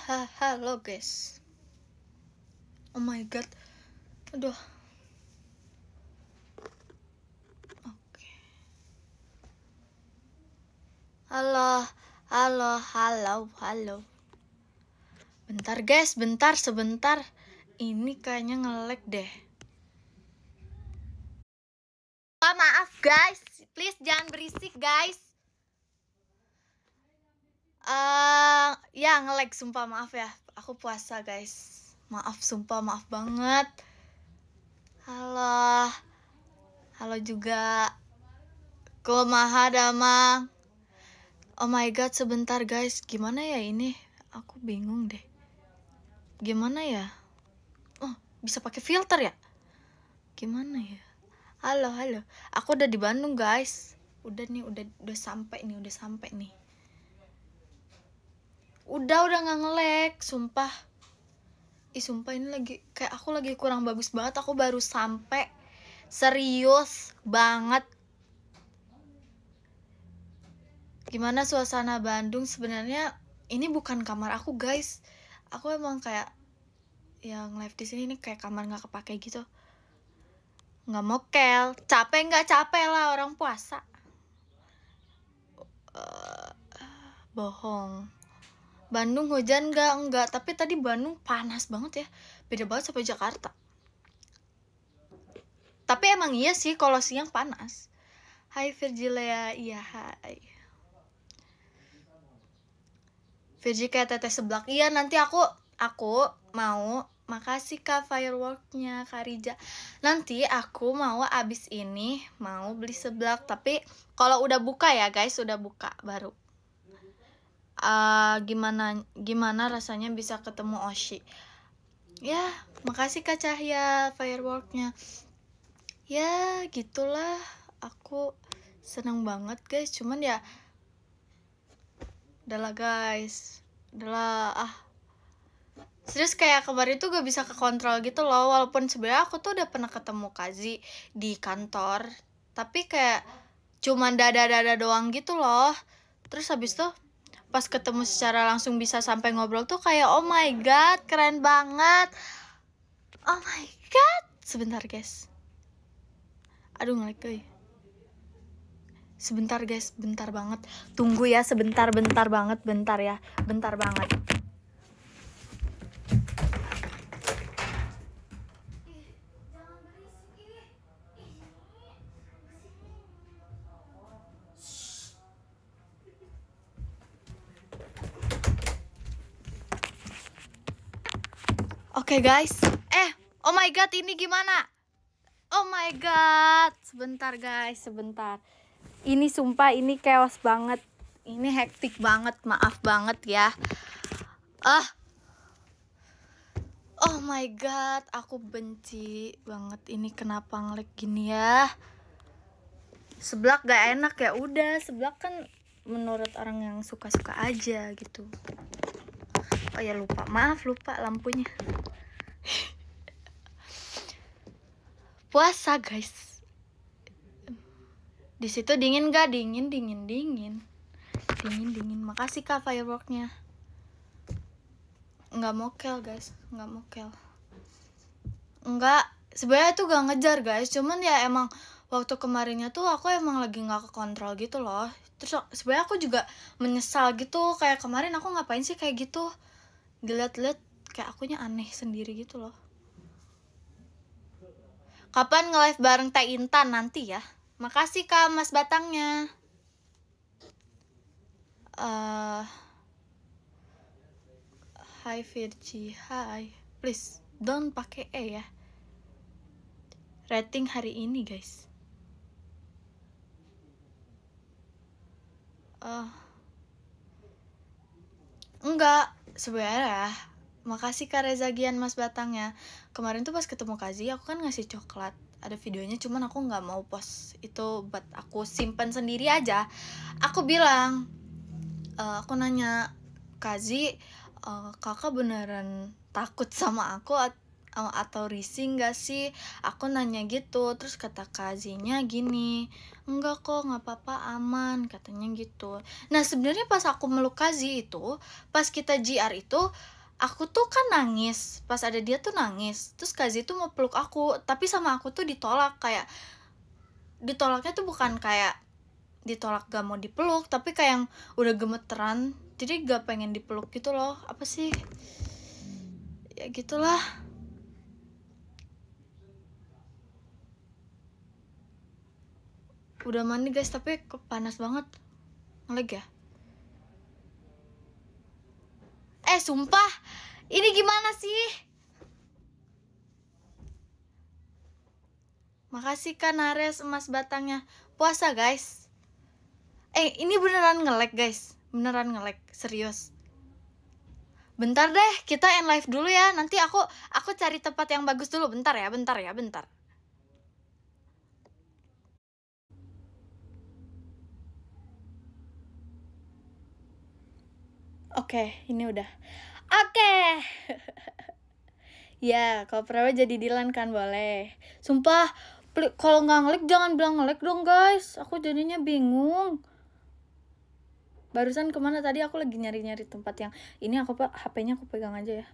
Halo guys. Oh my god. Aduh. Oke. Halo. Bentar guys, sebentar. Ini kayaknya nge-lag deh. Maaf guys, please jangan berisik guys. Ya nge-lag, sumpah maaf ya. Aku puasa guys. Maaf, sumpah maaf banget. Halo juga. Kumaha damang. Oh my god, sebentar guys. Gimana ya ini? Aku bingung deh. Gimana ya? Oh, bisa pakai filter ya? Gimana ya? Halo. Aku udah di Bandung guys. Udah sampai nih. Udah nggak nge-lag, sumpah. Sumpah ini lagi kayak aku lagi kurang bagus banget. Aku baru sampai. Serius banget. Gimana suasana Bandung? Sebenarnya ini bukan kamar aku guys. Aku emang kayak yang live di sini nih kayak kamar nggak kepake gitu. Nggak mokel. Capek nggak capek lah, orang puasa. Bohong. Bandung hujan enggak, tapi tadi Bandung panas banget ya. Beda banget sama Jakarta. Tapi emang iya sih kalau siang panas. Hai Virgilia, iya hai. Virgi kayak teteh seblak. Iya, nanti aku mau. Makasih Kak fireworknya Kak Rija. Nanti aku mau abis ini mau beli seblak. Tapi kalau udah buka ya guys, udah buka baru. Gimana rasanya bisa ketemu Oshi? Ya, makasih Kak Cahya fireworknya. Ya, gitulah. Aku seneng banget guys. Cuman ya udahlah guys. Serius kayak kemarin tuh gak bisa kekontrol gitu loh. Walaupun sebenarnya aku tuh udah pernah ketemu Kazi di kantor. Tapi kayak cuman dada doang gitu loh. Terus habis tuh pas ketemu secara langsung bisa sampai ngobrol tuh kayak oh my god, keren banget. Oh my god. Sebentar guys. Aduh ngelag guys. Sebentar guys, bentar banget. Tunggu ya, bentar banget, bentar ya. Bentar banget. Oke guys. Oh my god, ini gimana? Oh my god. Sebentar guys, sebentar. Ini sumpah ini chaos banget. Ini hektik banget, maaf banget ya. Oh my god, aku benci banget ini kenapa nge-lag gini ya. Seblak gak enak ya udah, seblak kan menurut orang yang suka-suka aja gitu. Oh ya lupa lampunya. Puasa guys. Di situ dingin gak? Dingin. Makasih Kak fireworknya. Nggak mokel guys, Nggak, sebenarnya tuh gak ngejar guys. Cuman ya emang waktu kemarinnya tuh aku emang lagi nggak kekontrol gitu loh. Terus sebenarnya aku juga menyesal gitu. Kayak kemarin aku ngapain sih kayak gitu. Dilihat-lihat kayak akunya aneh sendiri gitu loh. Kapan nge-live bareng Teh Intan nanti ya? Makasih Kak Mas Batangnya. Hai Virgi, hai. Please, don't pakai ya. Rating hari ini guys. Enggak, sebenarnya makasih Kak Reza Gian Mas Batangnya. Kemarin tuh pas ketemu Kazi aku kan ngasih coklat. Ada videonya cuman aku nggak mau post itu buat aku simpan sendiri aja. Aku bilang, aku nanya Kazi, kakak beneran takut sama aku atau risih nggak sih? Aku nanya gitu. Terus kata Kazinya gini, enggak kok, nggak apa-apa, aman, katanya gitu. Nah sebenarnya pas aku meluk Kazi itu, pas kita GR itu aku tuh kan nangis pas ada dia tuh nangis, terus Kazi tuh mau peluk aku, tapi sama aku tuh ditolak. Kayak ditolaknya tuh bukan kayak ditolak gak mau dipeluk, tapi kayak yang udah gemeteran, jadi gak pengen dipeluk gitu loh. Apa sih, ya gitulah. Udah mandi guys, tapi panas banget. Ngelag ya? Sumpah, ini gimana sih? Makasih kan Nares emas batangnya. Puasa guys. Ini beneran nge-lag guys. Beneran nge-lag, serius. Bentar deh, kita end live dulu ya. Nanti aku cari tempat yang bagus dulu. Bentar ya. Oke, ini udah. Oke. Ya, kalau perawa jadi Dilan kan boleh. Sumpah, kalau nggak nge-lag jangan bilang nge-lag dong guys. Aku jadinya bingung. Barusan kemana tadi, aku lagi nyari-nyari tempat yang ini. Aku HP-nya aku pegang aja ya.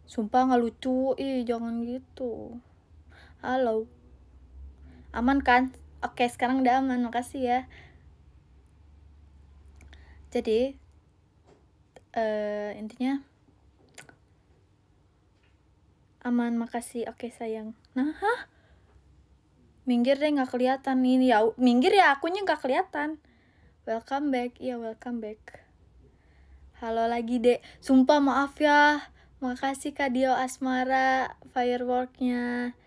Sumpah nggak lucu. Jangan gitu. Halo. Aman kan? Oke, sekarang udah aman. Makasih ya. Jadi intinya aman, makasih. Oke sayang. Nah, minggir deh, nggak kelihatan ini ya. Minggir ya, akunya nggak kelihatan. Welcome back. Iya, welcome back. Halo lagi dek. Sumpah maaf ya. Makasih Kak Dio Asmara fireworknya.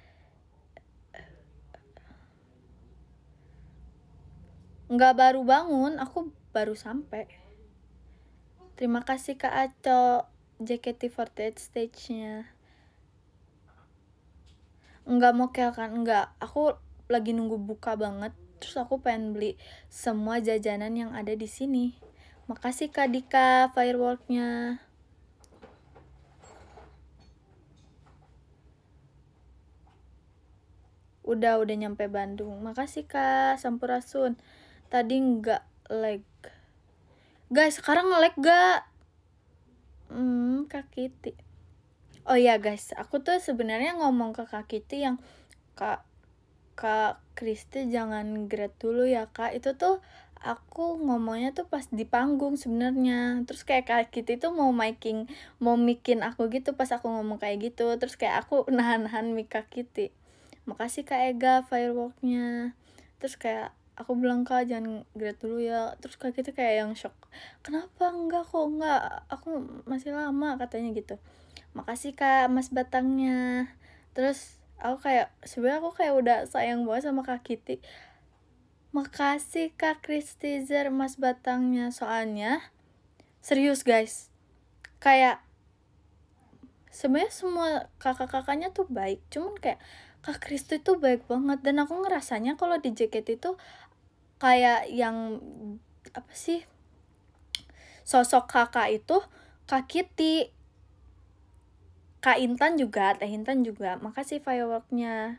Nggak baru bangun, aku baru sampai. Terima kasih Kak Aco JKT48 stage-nya. Enggak mau kan? Enggak. Aku lagi nunggu buka banget. Terus aku pengen beli semua jajanan yang ada di sini. Makasih Kak Dika fireworknya. Udah nyampe Bandung. Makasih Kak Sampurasun. Tadi nggak lag. Guys, sekarang nge-lag gak? Kak Kitty. Oh iya guys, aku tuh sebenarnya ngomong ke Kak Kitty yang Kak Kristi jangan grad dulu ya Kak. Itu tuh aku ngomongnya tuh pas di panggung sebenarnya. Terus kayak Kak Kitty tuh mau mikin aku gitu pas aku ngomong kayak gitu. Terus kayak aku nahan mic Kak Kitty. Makasih Kak Ega fireworknya. Terus kayak aku bilang Kak jangan grad dulu ya. Terus Kak Kitty kayak yang shock. Kenapa enggak kok enggak? Aku masih lama katanya gitu. Makasih Kak Mas Batangnya. Terus aku kayak sebenarnya aku kayak udah sayang banget sama Kak Kitty. Makasih Kak Kristizer Mas Batangnya. Soalnya serius guys, kayak sebenarnya semua kakak-kakaknya tuh baik, cuman kayak Kak Kristi tuh baik banget. Dan aku ngerasanya kalau di JKT itu kayak yang apa sih, sosok kakak itu Kak Kitty, Kak Intan juga, Teh Intan juga. Makasih fireworknya.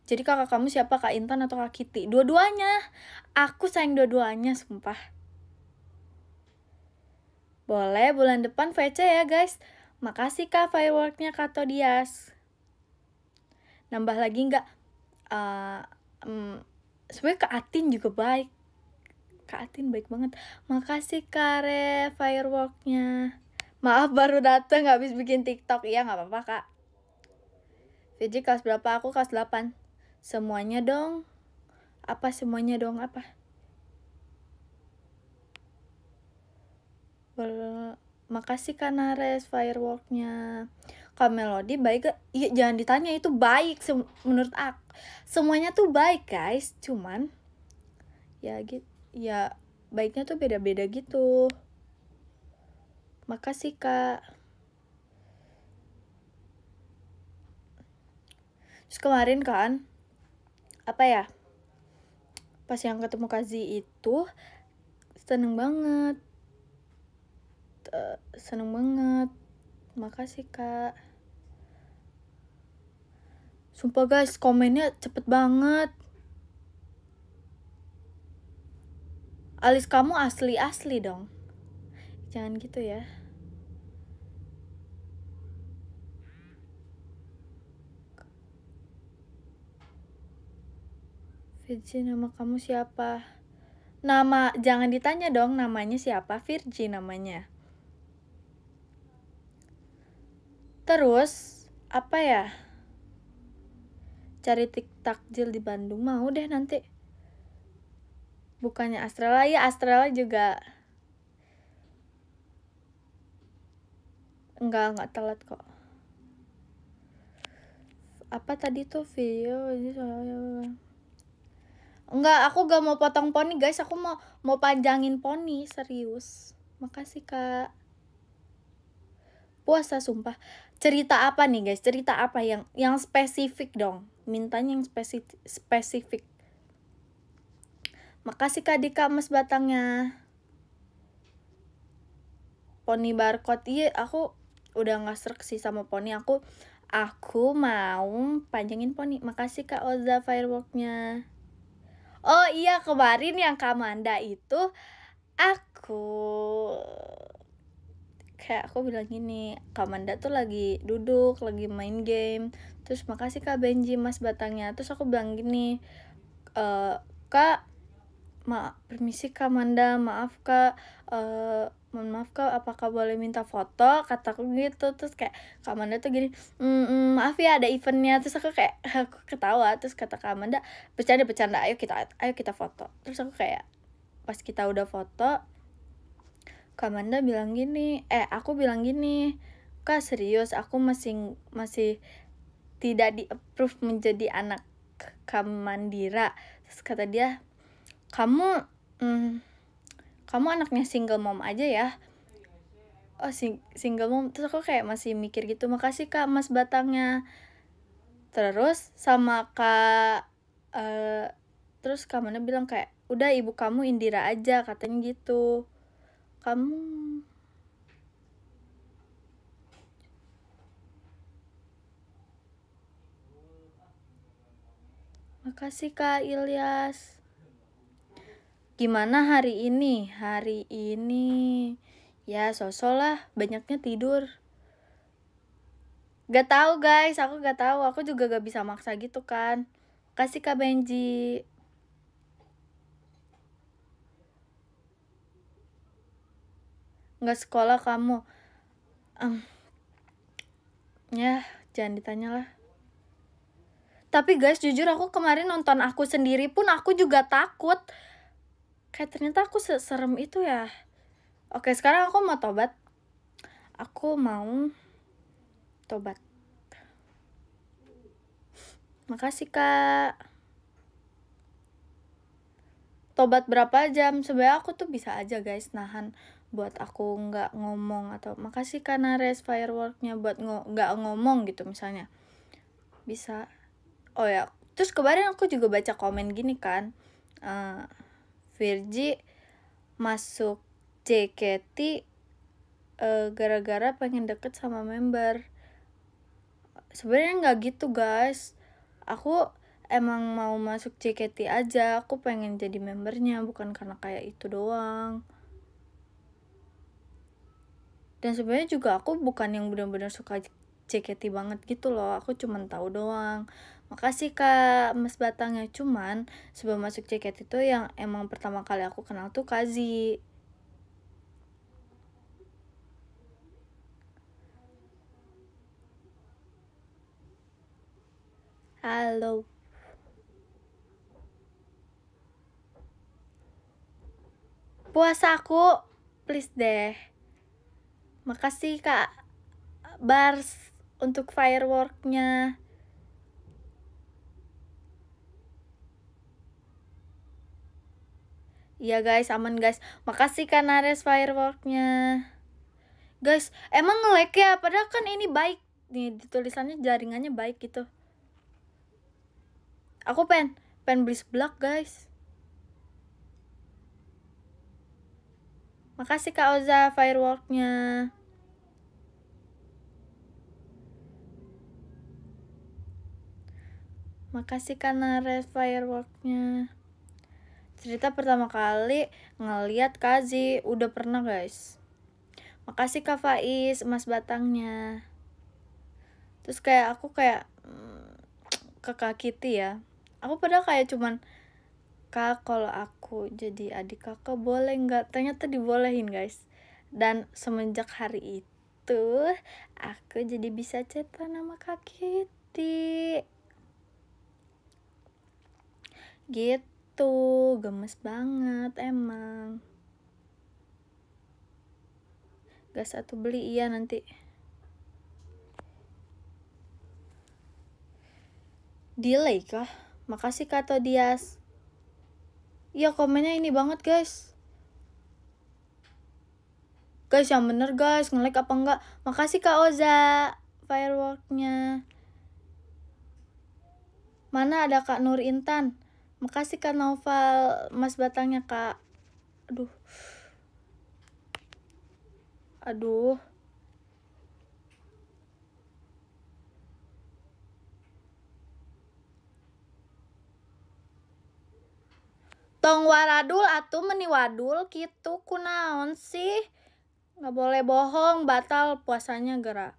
Jadi kakak kamu siapa, Kak Intan atau Kak Kitty? Dua-duanya. Aku sayang dua-duanya, sumpah. Boleh bulan depan VC ya guys. Makasih Kak fireworknya Kak Todias. Nambah lagi nggak? Sebenarnya Kak Atin juga baik. Kak Atin baik banget. Makasih Kak Re fireworknya. Maaf baru dateng habis bikin TikTok. Iya nggak apa-apa Kak. VJ kelas berapa? Aku kelas 8. Semuanya dong. Apa semuanya dong? Apa? Makasih Kak Nares fireworknya. Kak Melody baik gak? Iya jangan ditanya, itu baik menurut aku. Semuanya tuh baik guys, cuman ya gitu ya, baiknya tuh beda-beda gitu. Makasih Kak. Terus kemarin kan apa ya, pas yang ketemu Kazi itu seneng banget. Makasih Kak. Sumpah guys, komennya cepet banget. Alis kamu asli dong. Jangan gitu ya. Virgi, nama kamu siapa? Nama, jangan ditanya dong namanya siapa. Virgi namanya. Terus apa ya? Cari takjil di Bandung, mau deh nanti. Bukannya Astrala, ya Astrala juga. Enggak telat kok. Apa tadi tuh video ini soalnya? Enggak, aku gak mau potong poni guys, aku mau panjangin poni, serius. Makasih Kak. Puasa sumpah. Cerita apa nih guys? Cerita apa yang spesifik dong? Mintanya yang spesifik. Makasih Kak Dika Mas batangnya. Poni barcode, iya aku udah gak serak sih sama poni. Aku mau panjangin poni. Makasih Kak Oza fireworknya. Oh iya, kemarin yang Kamanda itu aku bilang gini, Kamanda tuh lagi duduk, lagi main game. Terus makasih Kak Benji Mas batangnya. Terus aku bilang gini, Kak, permisi Kamanda, maaf Kak, mohon maaf Kak, apakah boleh minta foto? Kataku gitu. Terus kayak Kamanda tuh gini, maaf ya ada eventnya. Terus aku kayak aku ketawa. Terus kata Kamanda, bercanda, ayo kita foto. Terus aku kayak pas kita udah foto, Kamanda bilang gini, aku bilang gini, Kak serius aku masih tidak di-approve menjadi anak Kamandira. Terus kata dia, kamu anaknya single mom aja ya. Oh single mom. Terus aku kayak masih mikir gitu. Makasih Kak Mas batangnya. Terus sama Kak terus Kamanda bilang kayak, udah ibu kamu Indira aja, katanya gitu. Kamu makasih Kak Ilyas. Gimana hari ini? Hari ini ya sosok lah, banyaknya tidur. Gak tahu guys, aku gak tahu. Aku juga gak bisa maksa gitu kan. Kasih Kak Benji. Gak sekolah kamu? Ya jangan ditanya lah. Tapi guys jujur aku kemarin nonton aku sendiri pun aku juga takut. Kayak ternyata aku serem itu ya. Oke sekarang aku mau tobat. Aku mau tobat. Makasih Kak. Tobat berapa jam? Sebenarnya aku tuh bisa aja guys nahan buat aku nggak ngomong. Atau makasih Kak Nares fireworknya buat nggak ngomong gitu misalnya. Bisa. Oh ya, terus kemarin aku juga baca komen gini kan, Virgi masuk JKT gara-gara pengen deket sama member. Sebenarnya nggak gitu guys, aku emang mau masuk JKT aja, aku pengen jadi membernya, bukan karena kayak itu doang. Dan sebenarnya juga aku bukan yang benar-benar suka JKT banget gitu loh, aku cuman tahu doang. Makasih Kak Mas batangnya. Cuman sebelum masuk JKT itu yang emang pertama kali aku kenal tuh Kazi. Halo. Puasa aku, please deh. Makasih Kak Bars untuk fireworknya. Iya guys, aman guys. Makasih Kak Nares fireworknya. Guys, emang nge-lag ya? Padahal kan ini baik. Nih, tulisannya jaringannya baik gitu. Aku pengen beli seblak guys. Makasih Kak Oza fireworknya. Makasih Kak Nares fireworknya. cerita pertama kali ngeliat Kazi. Udah pernah guys. Makasih Kak Faiz, emas batangnya. Terus kayak aku kayak ke Kak Kitty ya. Aku padahal kayak cuman, Kak kalau aku jadi adik kakak boleh nggak? Ternyata dibolehin guys. Dan semenjak hari itu aku jadi bisa chatan sama Kak Kitty. Gitu, gemes banget emang. Gak satu beli iya nanti. Delay kah? Makasih Kak Todias. Iya komennya ini banget guys. Guys yang bener guys, nge-like apa enggak? Makasih Kak Oza fireworknya. Mana ada Kak Nur Intan? Makasih Kak Noval emas batangnya Kak. Aduh. Tong waradul atuh meni wadul gitu kunaon sih? Nggak boleh bohong, batal puasanya gerak.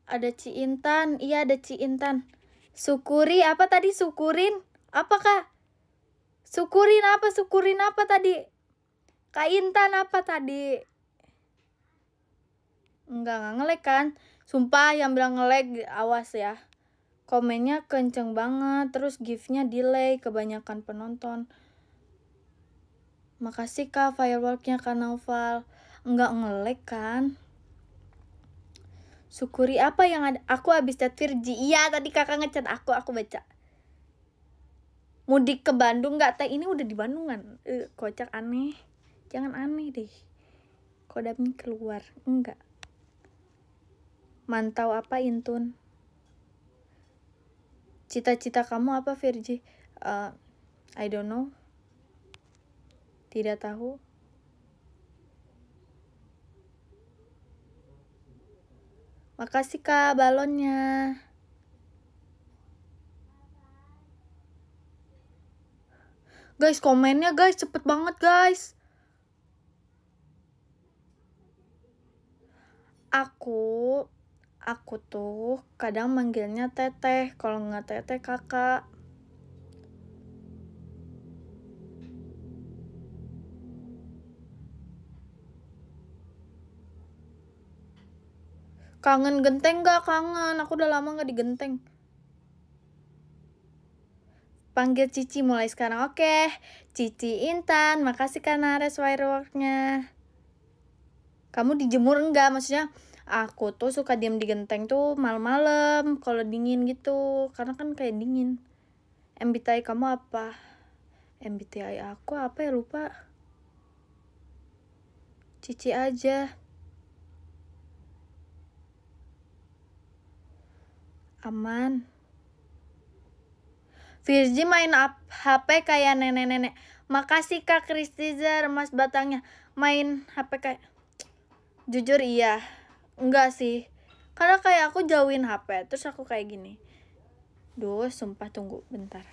Ada Ci Intan, iya ada Ci Intan. Syukuri apa tadi? Syukurin apa Kak? Syukurin apa tadi? Kak Intan apa tadi? Enggak nge-lag kan? Sumpah yang bilang nge-lag awas ya. Komennya kenceng banget, terus gift-nya delay, kebanyakan penonton. Makasih Kak fireworknya Kak Naufal. Enggak nge-lag kan? Syukuri apa yang ada? Aku habis chat Virgi. Iya tadi kakak ngechat aku baca. Mudik ke Bandung nggak teh? Ini udah di Bandungan. Kocak aneh. Jangan aneh deh. Kodamnya keluar. Enggak. Mantau apa Intun? Cita-cita kamu apa Virgi? I don't know. Tidak tahu. Makasih Kak balonnya. Guys komennya guys cepet banget guys. Aku tuh kadang manggilnya teteh, kalau nggak teteh kakak. Kangen genteng gak? Kangen, aku udah lama gak digenteng. Panggil Cici mulai sekarang. Oke, Cici Intan, makasih karena res fireworknya. Kamu dijemur enggak? Maksudnya aku tuh suka diam di genteng tuh malam-malam kalau dingin gitu, karena kan kayak dingin. MBTI kamu apa? MBTI aku apa ya, lupa. Cici aja. Aman. Virgi main HP kayak nenek-nenek. Makasih Kak Kristizer emas batangnya. Main HP kayak, jujur iya. Enggak sih, karena kayak aku jauhin HP, terus aku kayak gini. Duh sumpah, tunggu bentar.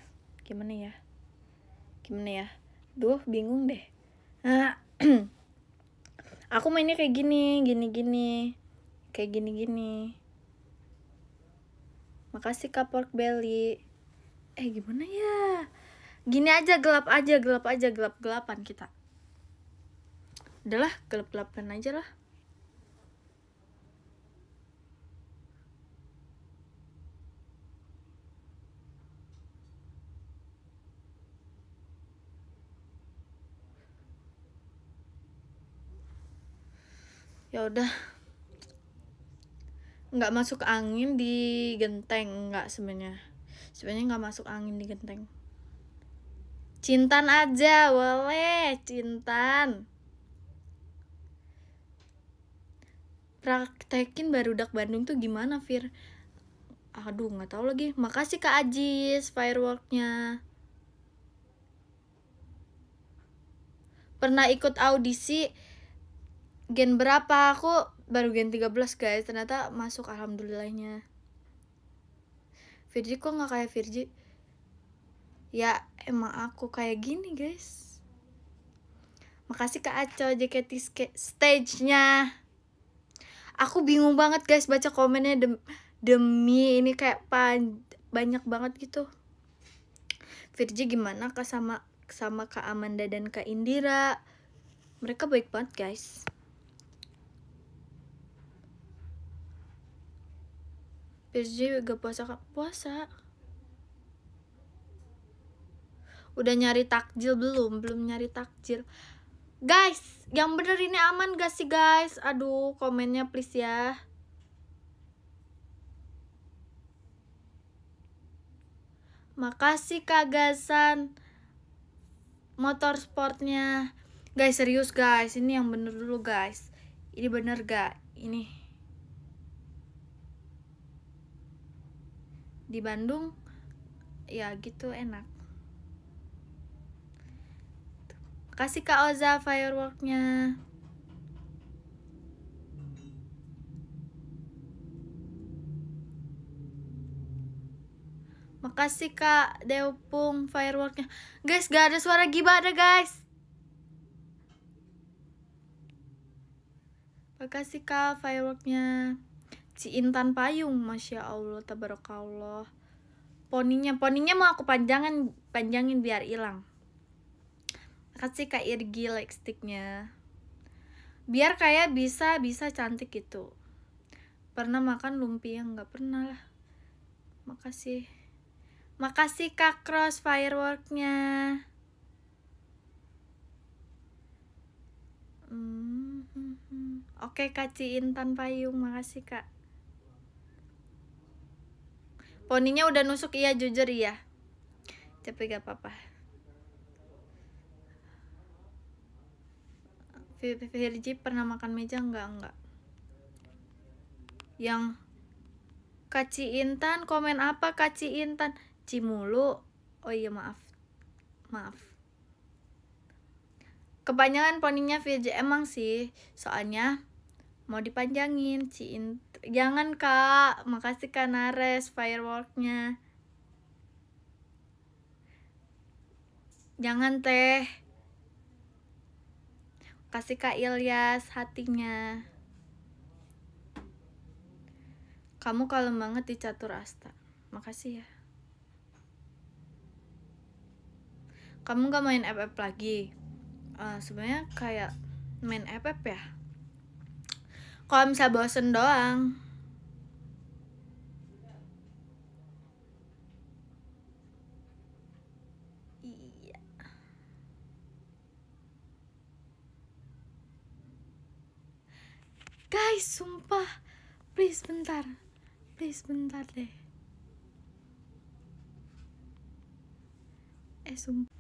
Gimana ya? Duh bingung deh. Aku mainnya kayak gini. Kayak gini. Makasih Kak Pork Belly. Gimana ya? Gini aja, gelap-gelapan kita. Udahlah, gelap-gelapan aja lah. Ya udah. Nggak masuk angin di genteng, nggak sebenarnya nggak masuk angin di genteng. Cintan aja boleh, Cintan. Praktekin barudak Bandung tuh gimana Fir? Aduh nggak tahu lagi. Makasih Kak Ajis fireworknya. pernah ikut audisi gen berapa, aku baru gen 13 guys, ternyata masuk alhamdulillahnya. Virgi kok nggak kayak Virgi? Ya emang aku kayak gini guys. Makasih Kak Aco JKT stage-nya. Aku bingung banget guys baca komennya, demi ini kayak banyak banget gitu. Virgi gimana Kak sama Kak Amanda dan Kak Indira? Mereka baik banget guys. Virgi gak puasa Kak? Puasa. Udah nyari takjil belum? Belum nyari takjil. Guys, yang bener ini aman gak sih guys? Aduh, komennya please ya. Makasih Kak Gasan motorsportnya. Guys, serius guys, ini yang bener dulu guys. Ini bener gak? Ini di Bandung ya gitu enak. Kasih Kak Oza fireworknya. Makasih Kak Deopung fireworknya. Guys, gak ada suara gibah ada guys. Makasih Kak fireworknya. Ci Intan Payung, Masya Allah, tabarakallah. Poninya mau aku panjangin biar hilang. Makasih Kak Irgi lipsticknya. Biar kayak bisa cantik gitu. Pernah makan lumpia? Nggak pernah lah. Makasih Kak Cross fireworknya. Oke Kak Ci Intan Payung, makasih Kak. Poninya udah nusuk, iya jujur iya. Tapi gak apa-apa. Virgi pernah makan meja? Enggak. Yang Kak Ci Intan komen apa Kak Ci Intan? Cimulu. Oh iya maaf. Kepanjangan poninya Virgi emang sih, soalnya mau dipanjangin. Jangan Kak. Makasih Kak Nares fireworknya. Jangan teh. Kasih Kak Ilyas hatinya. Kamu kalem banget di catur asta. Makasih ya. Kamu gak main FF lagi? Sebenarnya kayak main FF ya. Kalau misalnya bosen doang. Iya. Guys, sumpah. Please bentar deh. Sumpah.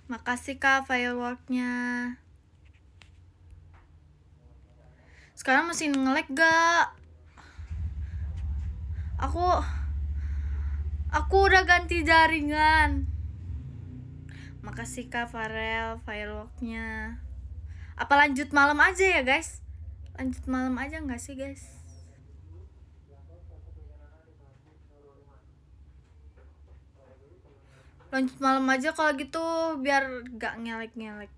Makasih Kak fireworknya. Sekarang masih nge-lag gak? Aku udah ganti jaringan. Makasih Kak Farel fireworknya. Apa lanjut malam aja ya guys? Lanjut malam aja gak sih guys? Lanjut malam aja kalau gitu biar gak ngelek.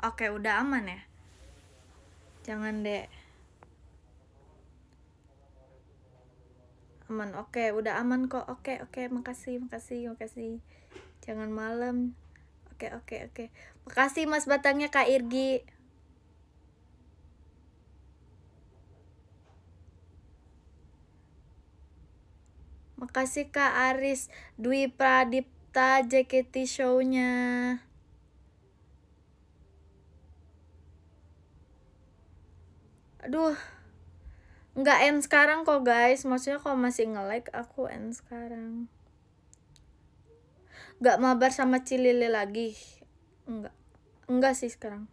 Oke, udah aman ya? Jangan deh. Aman, oke, udah aman kok. Oke, makasih. Jangan malam. Oke. Makasih Mas Batangnya Kak Irgi. Makasih Kak Aris Dwi Pradipta JKT show-nya. Aduh, nggak end sekarang kok guys. Maksudnya kalau masih nge-like aku end sekarang. Nggak mabar sama Cilili lagi. Enggak sih sekarang.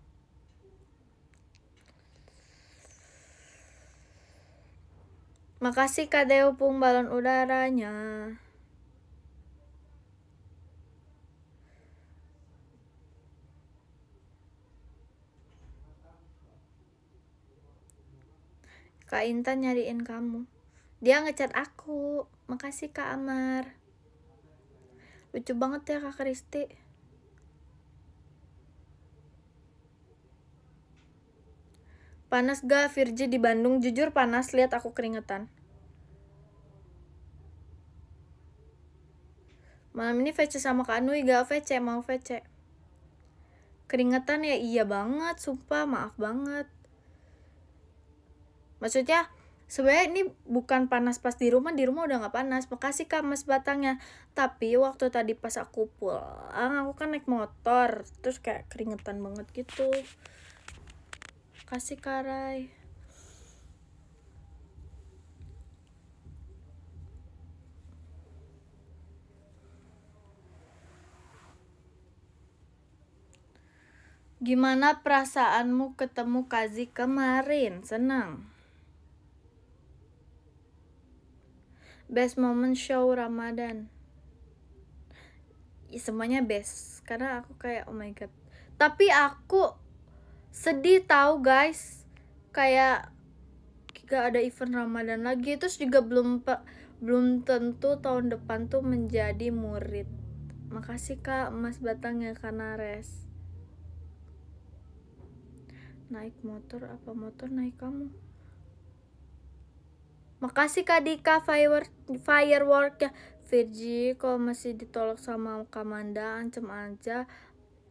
Makasih Kak Deopung balon udaranya. Kak Intan nyariin kamu. Dia ngechat aku. Makasih Kak Amar. Lucu banget ya Kak Kristi. Panas gak Virgi di Bandung? Jujur panas, lihat aku keringetan. Malam ini VC sama Kak Nui, gak VC, mau VC. Keringetan ya, iya banget, sumpah, maaf banget. Maksudnya sebenarnya ini bukan panas pas di rumah udah gak panas. Makasih Kak Mas Batangnya. Tapi waktu tadi pas aku pulang, aku kan naik motor, terus kayak keringetan banget gitu. Kasih Karai. Gimana perasaanmu ketemu Kazi kemarin? Senang? Best moment show Ramadan. Ya, semuanya best karena aku kayak oh my god. Tapi aku sedih tahu guys. Kayak gak ada event Ramadan lagi, terus juga belum tentu tahun depan tuh menjadi murid. Makasih Kak Mas Batang ya Kanares. Naik motor apa motor naik kamu? Makasih Kak Dika firework ya. Virgi kalau masih ditolak sama Kak Manda, ancam aja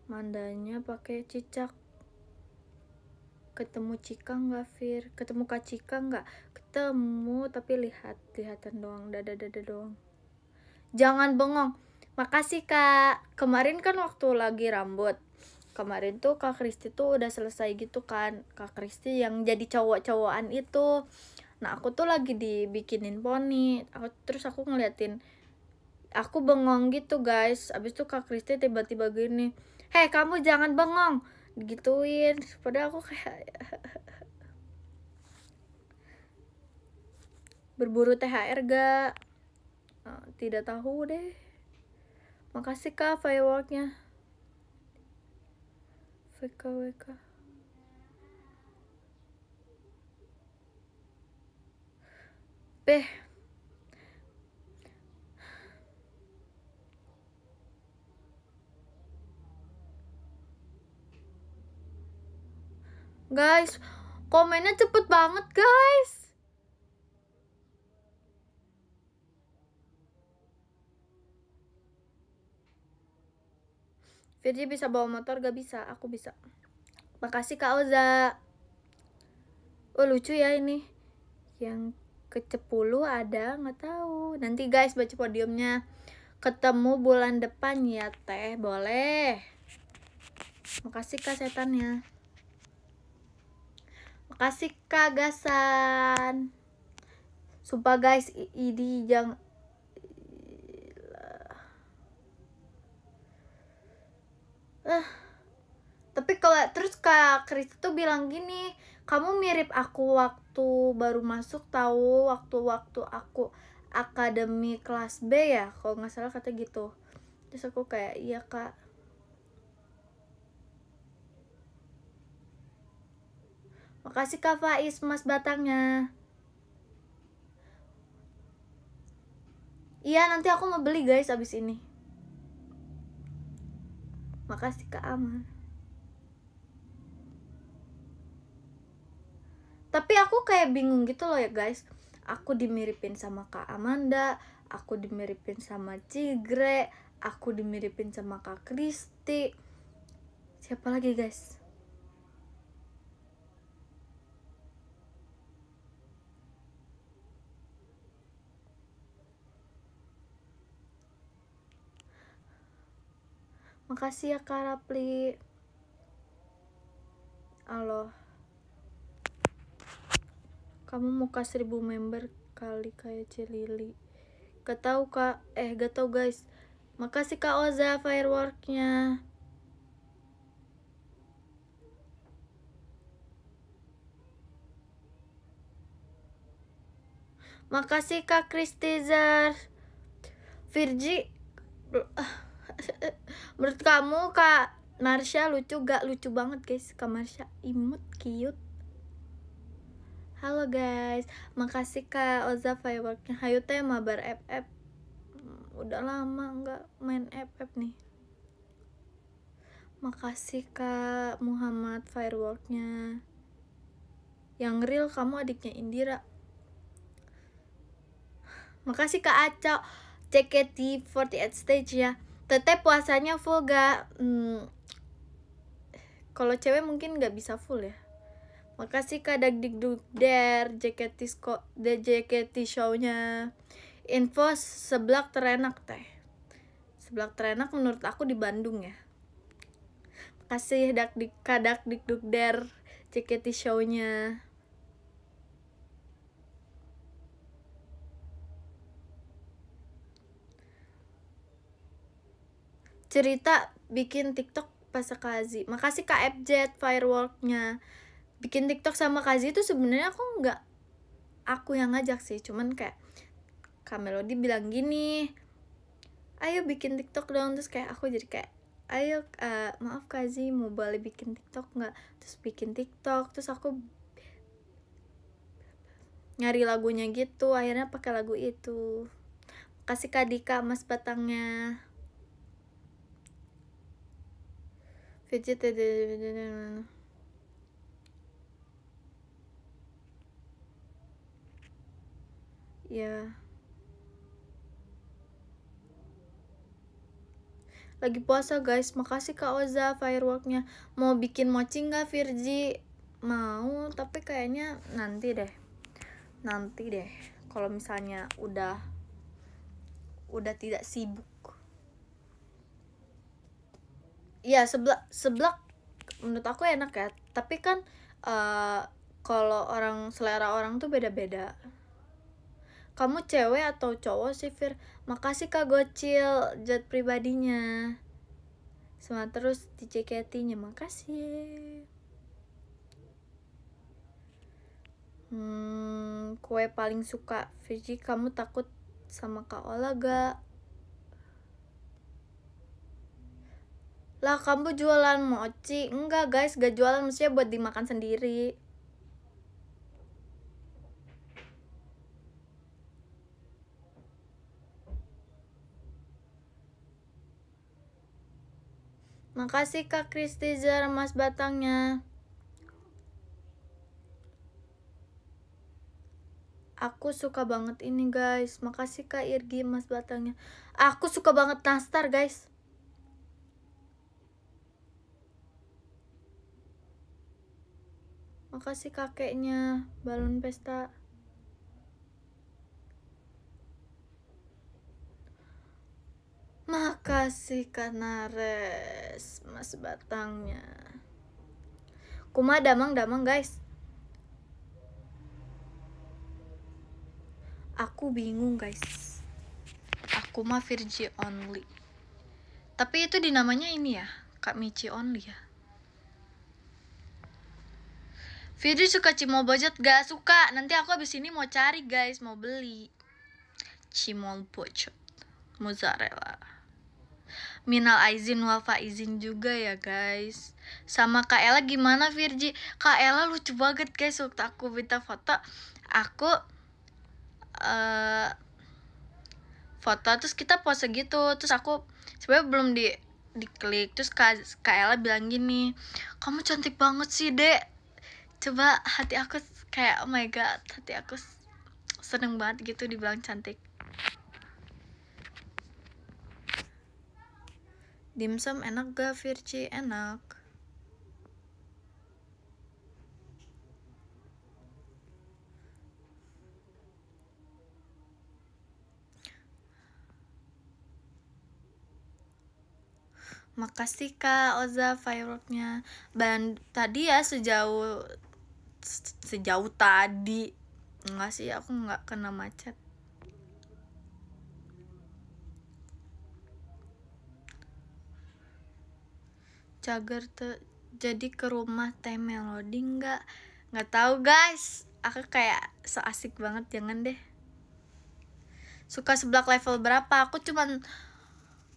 mandanya pakai cicak. Ketemu Cika nggak Vir? Ketemu Kak Cika nggak? Ketemu tapi lihatan doang, dada doang. Jangan bengong. Makasih Kak. Kemarin kan waktu lagi rambut, kemarin tuh Kak Kristi tuh udah selesai gitu kan. Kak Kristi yang jadi cowok-cowokan itu. Nah aku tuh lagi dibikinin poni. Terus aku ngeliatin, aku bengong gitu guys. Abis itu Kak Kristi tiba-tiba gini, "Hei kamu jangan bengong," gituin. Padahal aku kayak berburu THR gak? Tidak tahu deh. Makasih Kak fireworknya. WK. Guys, komennya cepet banget guys. Virgi bisa bawa motor gak bisa? Aku bisa. Makasih Kak Oza. Oh lucu ya ini. Yang ke-10 ada nggak tahu. Nanti guys baca podiumnya. Ketemu bulan depan ya teh, boleh. Makasih Kak setannya. Makasih Kak Gasan. Sumpah guys, ini jangan. Tapi kalau terus Kak Kris tuh bilang gini, kamu mirip aku waktu baru masuk tahu, waktu aku akademi kelas B ya, kalau nggak salah kata gitu. Terus aku kayak iya Kak. Makasih Kak Faiz Mas Batangnya. Iya nanti aku mau beli guys abis ini. Makasih Kak Amar. Tapi aku kayak bingung gitu loh ya guys. Aku dimiripin sama Kak Amanda, aku dimiripin sama Cigre, aku dimiripin sama Kak Kristi. Siapa lagi guys? Makasih ya Kak Rapli. Halo. Kamu muka 1000 member kali kayak Cilili. Gak tau Kak, gak tau guys. Makasih Kak Oza fireworknya. Makasih Kak Kristizar. Virgi, menurut kamu Kak Marsha lucu gak? Lucu banget guys Kak Marsha, imut, cute. Halo guys, makasih Kak Oza fireworknya. Hayu teh mabar FF. Udah lama nggak main FF nih. Makasih Kak Muhammad fireworknya. Yang real kamu adiknya Indira. Makasih Kak Aca JKT48 stage ya. Teteh puasanya full gak? Kalau cewek mungkin nggak bisa full ya. Makasih Kak Dagdikdukder JKT show-nya. Info seblak terenak teh. Seblak terenak menurut aku di Bandung ya. Makasih Kak Dagdikdukder JKT show-nya. Cerita bikin TikTok pas Kazi. Makasih Kak FJ fireworknya. Bikin TikTok sama Kazi itu sebenarnya aku yang ngajak sih, cuman kayak Kak Melody bilang gini, ayo bikin TikTok dong, terus kayak aku jadi kayak ayo maaf Kazi mau boleh bikin TikTok nggak, terus bikin TikTok, terus aku nyari lagunya gitu, akhirnya pakai lagu itu. Kasih Kak Dika Mas Batangnya. Fidget ya. Lagi puasa guys. Makasih Kak Oza fireworknya. Mau bikin mochi nggak Virgi? Mau, tapi kayaknya nanti deh. Kalau misalnya udah tidak sibuk. Iya, seblak menurut aku enak ya. Tapi kan kalau selera orang tuh beda-beda. Kamu cewek atau cowok sih Fir? Makasih Kak Gocil jet pribadinya. Semangat terus di JKT-nya. Makasih. Kue paling suka Virgi, kamu takut sama Kak Ola gak? Lah kamu jualan mochi? Enggak guys, gak jualan, maksudnya buat dimakan sendiri. Makasih Kak Kristizer Mas Batangnya. Aku suka banget ini guys. Makasih Kak Irgi Mas Batangnya. Aku suka banget nastar guys. Makasih kakeknya balon pesta. Makasih Kak Nares Mas Batangnya. Kuma damang guys. Aku bingung guys. Aku mah Virgi only. Tapi itu dinamanya ini ya, Kak Michi only ya. Virgi suka cimol bojot? Gak suka. Nanti aku abis ini mau cari guys, mau beli cimol bojot mozzarella. Minal aizin wal faizin juga ya guys. Sama Kak Ella gimana Virgi? Kak Ella lucu banget guys. Waktu aku minta foto, aku foto terus kita pose gitu, terus aku sebenarnya belum diklik, terus Kak Ella bilang gini, kamu cantik banget sih dek. Coba hati aku kayak oh my god, hati aku seneng banget gitu dibilang cantik. Dimsum enak gak Virgi? Enak. Makasih Kak Oza fireworknya. Dan tadi ya sejauh tadi enggak sih, aku nggak kena macet. Cager jadi ke rumah Teh Melody nggak tahu guys. Aku kayak so asik banget, jangan deh. Suka seblak level berapa? Aku cuman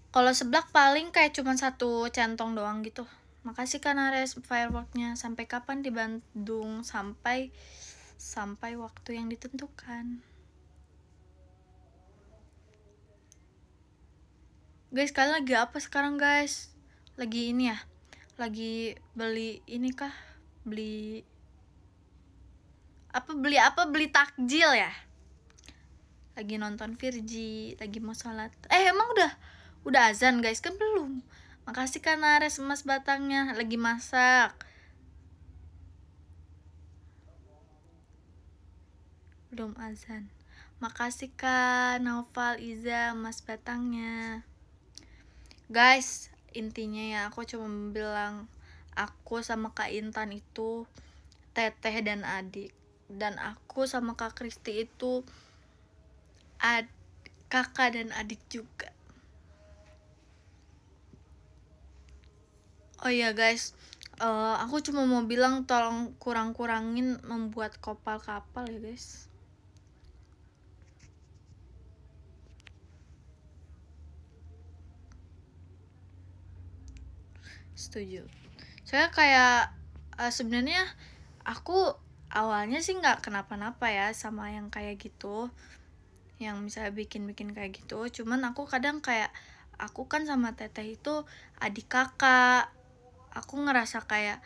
kalau seblak paling kayak cuman 1 centong doang gitu. Makasih Kak Nares fireworknya. Sampai kapan di Bandung? Sampai sampai waktu yang ditentukan. Guys, kalian lagi apa sekarang guys? Lagi ini ya? Lagi beli ini kah? Beli takjil ya? Lagi nonton Virgi, lagi mau sholat. Emang udah azan guys? Kan belum. Makasih Kak Nares emas batangnya, lagi masak. Belum azan. Makasih Kak Naufal Iza emas batangnya. Guys, intinya ya aku cuma bilang aku sama Kak Intan itu teteh dan adik, dan aku sama Kak Kristi itu kakak dan adik juga. Oh iya guys, aku cuma mau bilang tolong kurang-kurangin membuat kapal ya guys. Setuju. Saya kayak sebenarnya aku awalnya sih nggak kenapa-napa ya sama yang kayak gitu, yang misalnya bikin-bikin kayak gitu. Cuman aku kadang kayak, aku kan sama teteh itu adik kakak, aku ngerasa kayak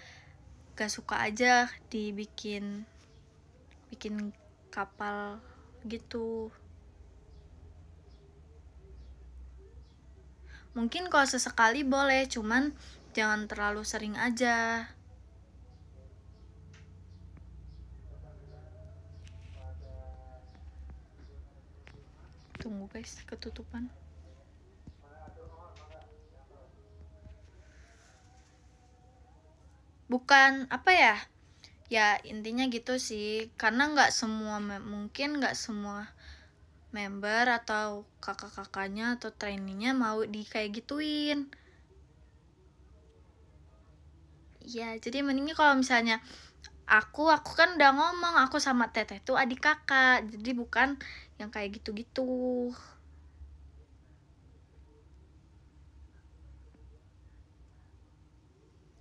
gak suka aja bikin kapal gitu. Mungkin kalau sesekali boleh, cuman jangan terlalu sering aja. Tunggu guys, ketutupan. Bukan apa ya? Ya intinya gitu sih, karena mungkin nggak semua member atau kakak-kakaknya atau trainingnya mau kayak gituin. Ya, jadi mendingnya kalau misalnya aku kan udah ngomong aku sama teteh tuh adik kakak, jadi bukan yang kayak gitu-gitu.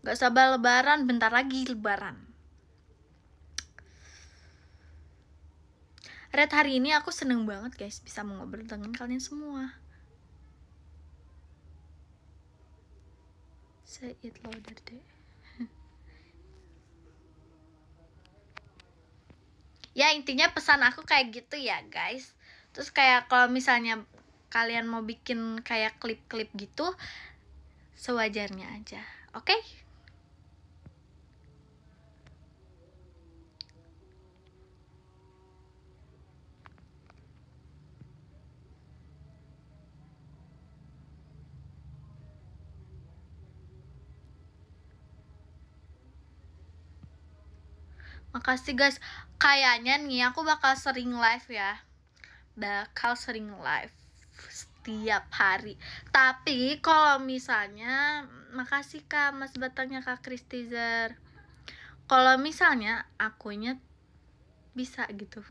Gak sabar lebaran, bentar lagi lebaran. Red, hari ini aku seneng banget guys bisa ngobrol dengan kalian semua. Say it louder deh. Ya intinya pesan aku kayak gitu ya guys. Terus kayak kalau misalnya kalian mau bikin kayak klip-klip gitu, sewajarnya aja, oke? Makasih guys. Kayaknya nih aku bakal sering live ya. Setiap hari. Tapi kalau misalnya, makasih Kak Mas Batangnya Kak Kristizer. Kalau misalnya akunya bisa gitu.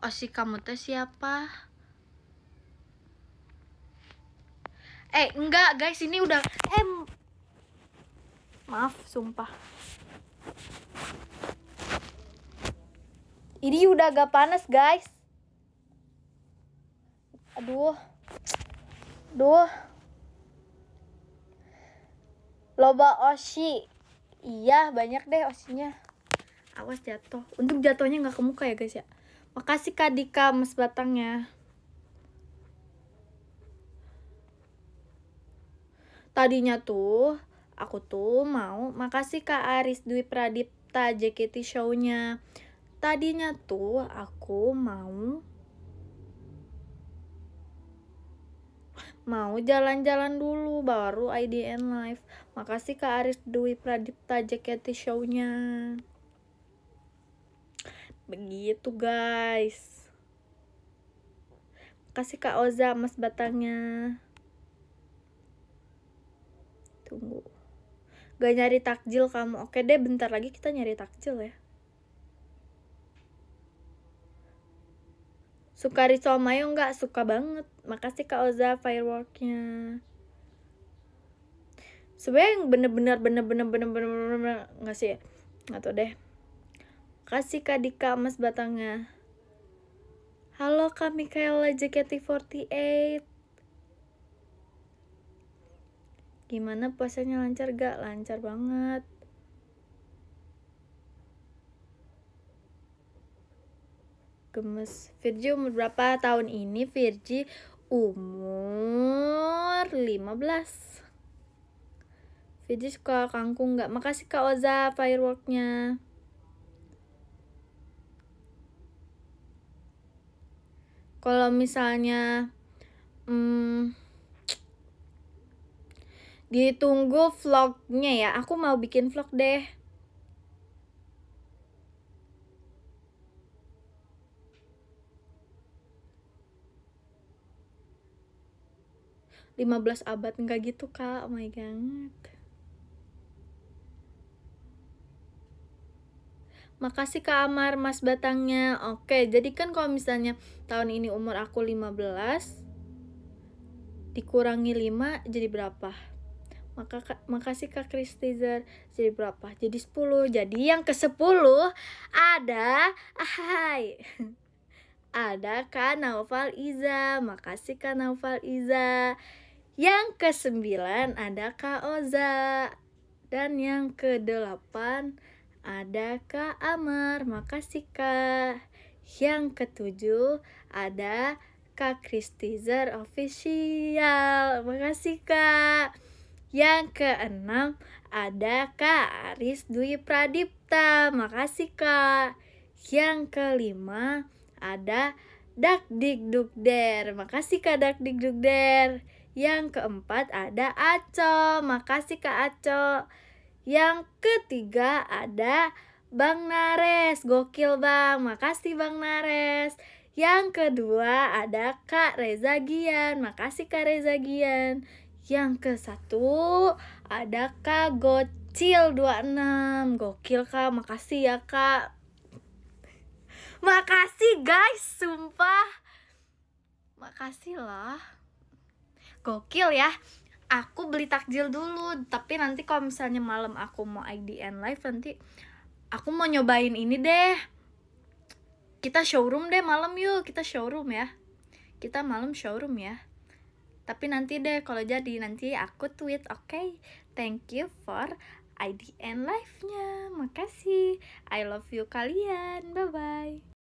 Osi, kamu teh siapa? Enggak guys, ini udah maaf, sumpah. Ini udah agak panas guys. Aduh. Loba Oshi. Iya, banyak deh Oshinya. Awas jatuh. Untuk jatuhnya nggak ke muka ya guys ya. Makasih Kak Dika Mas Batangnya. Tadinya tuh aku tuh mau, makasih Kak Aris Dwi Pradipta JKT Show-nya. Tadinya tuh aku mau jalan-jalan dulu baru IDN live. Makasih Kak Aris Dwi Pradipta JKT Show-nya. Begitu guys. Makasih Kak Oza Mas Batangnya. Tunggu. Gak nyari takjil kamu. Oke deh, bentar lagi kita nyari takjil ya. Suka risol mayo nggak? Suka banget. Makasih Kak Oza fireworknya. Sebenarnya yang bener-bener nggak sih ya? nggak tahu deh. Kasih Kak Dika emas batangnya. Halo Kak Mikaela JKT48. Gimana puasanya, lancar gak? Lancar banget. Gemes. Virgi umur berapa tahun ini? Virgi umur 15. Virgi suka kangkung gak? Makasih Kak Oza fireworknya. Kalau misalnya ditunggu vlognya ya, aku mau bikin vlog deh. "15 abad enggak gitu Kak, oh my god." Makasih Kak Amar mas batangnya. Oke, jadi kan kalau misalnya tahun ini umur aku 15 dikurangi 5 jadi berapa? Makasih Kak Kristizer. Jadi berapa? Jadi 10. Jadi yang ke-10 ada ada Kak Naufal Iza. Makasih Kak Naufal Iza. Yang ke-9 ada Kak Oza. Dan yang ke-8 ada Kak Amar. Makasih Kak. Yang ke-7 ada Kak Kristizer Official. Makasih Kak. Yang ke-6 ada Kak Aris Dwi Pradipta. Makasih Kak. Yang ke-5 ada Dakdikdukder. Makasih Kak Dakdikdukder. Yang ke-4 ada Aco. Makasih Kak Aco. Yang ke-3 ada Bang Nares. Gokil Bang. Makasih Bang Nares. Yang kedua ada Kak Reza Gian. Makasih Kak Reza Gian. Yang ke-1 ada Kak Gocil 26. Gokil Kak. Makasih ya Kak. Makasih guys, sumpah. Makasih lah. Gokil ya. Aku beli takjil dulu, tapi nanti kalau misalnya malam aku mau IDN live, nanti aku mau nyobain ini deh. Kita showroom deh malam yuk, kita showroom ya. Kita malam showroom ya. Tapi nanti deh kalau jadi, nanti aku tweet, oke? Thank you for IDN live-nya. Makasih. I love you kalian. Bye-bye.